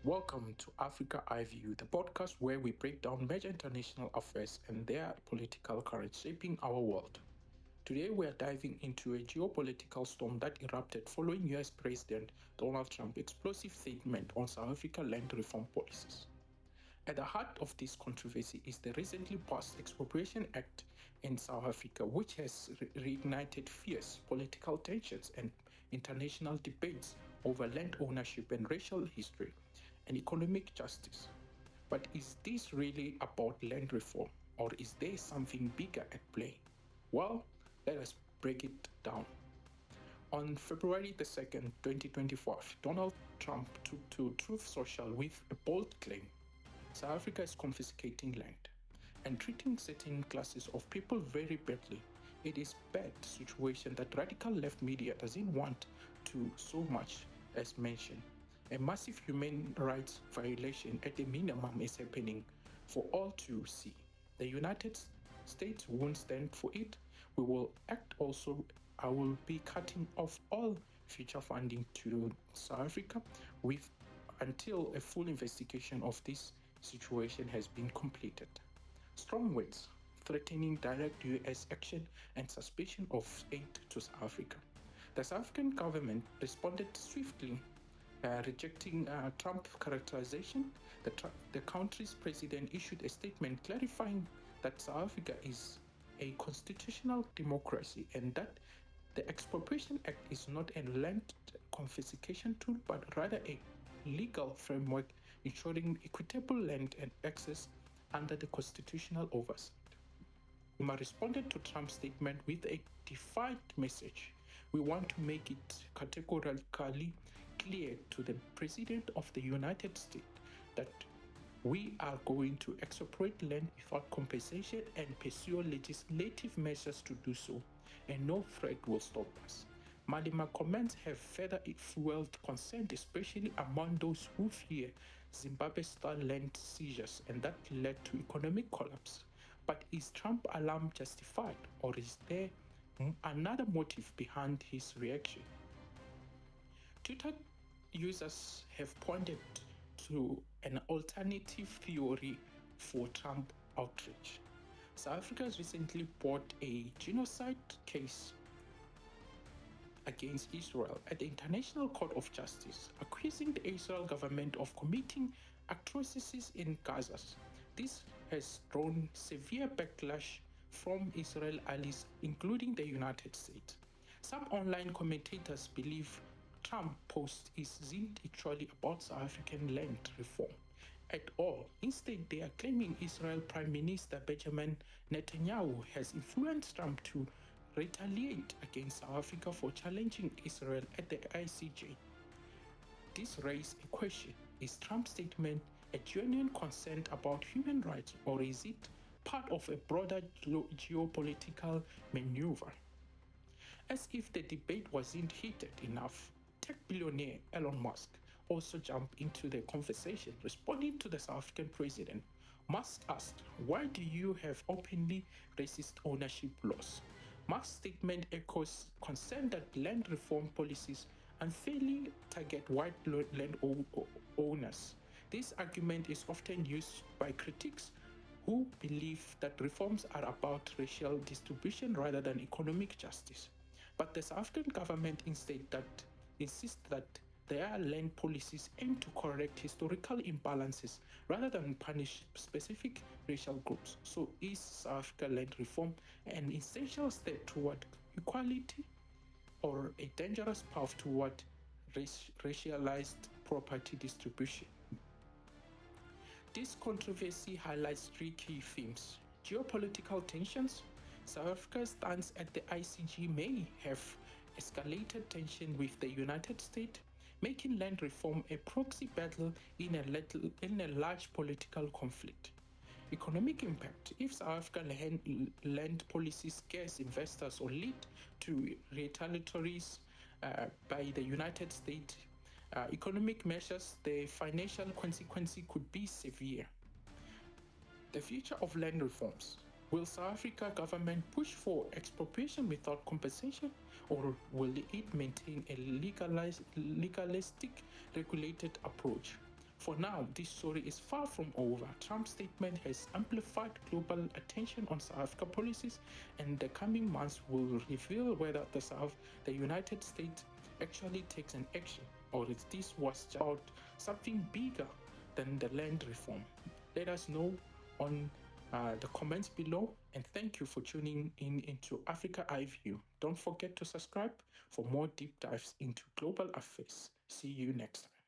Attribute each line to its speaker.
Speaker 1: Welcome to Africa Eye View, the podcast where we break down major international affairs and their political currents shaping our world. Today, we are diving into a geopolitical storm that erupted following US President Donald Trump's explosive statement on South Africa land reform policies. At the heart of this controversy is the recently passed Expropriation Act in South Africa, which has reignited fierce political tensions and international debates over land ownership and racial history and economic justice. But is this really about land reform, or is there something bigger at play? Well, let us break it down. On February the 2nd, 2025, Donald Trump took to Truth Social with a bold claim: South Africa is confiscating land and treating certain classes of people very badly. It is a bad situation that radical left media doesn't want to so much as mention. A massive human rights violation at the minimum is happening for all to see. The United States won't stand for it. We will act also. I will be cutting off all future funding to South Africa until a full investigation of this situation has been completed. Strong words threatening direct US action and suspension of aid to South Africa. The South African government responded swiftly, rejecting Trump's characterization. The country's president issued a statement clarifying that South Africa is a constitutional democracy and that the Expropriation Act is not a land confiscation tool, but rather a legal framework ensuring equitable land and access under the constitutional oversight. Zuma responded to Trump's statement with a defiant message. We want to make it categorically clear to the President of the United States that we are going to expropriate land without compensation and pursue legislative measures to do so, and no threat will stop us. Malema's comments have further fueled concern, especially among those who fear Zimbabwe-style land seizures, and that led to economic collapse. But is Trump's alarm justified, or is there another motive behind his reaction? Twitter users have pointed to an alternative theory for Trump outrage. South Africa has recently brought a genocide case against Israel at the International Court of Justice, accusing the Israel government of committing atrocities in Gaza. This has drawn severe backlash from Israel allies, including the United States. Some online commentators believe Trump post isn't actually about South African land reform at all. Instead, they are claiming Israel Prime Minister Benjamin Netanyahu has influenced Trump to retaliate against South Africa for challenging Israel at the ICJ. This raises a question: is Trump's statement a genuine concern about human rights, or is it part of a broader geopolitical maneuver? As if the debate wasn't heated enough, tech billionaire Elon Musk also jumped into the conversation, responding to the South African president. Musk asked, "Why do you have openly racist ownership laws?" Musk's statement echoes concern that land reform policies unfairly target white land owners. This argument is often used by critics who believe that reforms are about racial distribution rather than economic justice. But the South African government insists that their land policies aim to correct historical imbalances rather than punish specific racial groups. So is South Africa land reform an essential step toward equality, or a dangerous path toward racialized property distribution? This controversy highlights three key themes: geopolitical tensions. South Africa's stance at the ICJ may have escalated tension with the United States, making land reform a proxy battle in a large political conflict. Economic impact: if South African land policies scares investors or lead to retaliatories by the United States economic measures, the financial consequences could be severe. The future of land reforms: will South Africa government push for expropriation without compensation, or will it maintain a legalistic, regulated approach? For now, this story is far from over. Trump's statement has amplified global attention on South Africa policies, and the coming months will reveal whether the United States actually takes an action, or if this was just about something bigger than the land reform. Let us know on the comments below, and thank you for tuning in into Africa Eye View. Don't forget to subscribe for more deep dives into global affairs. See you next time.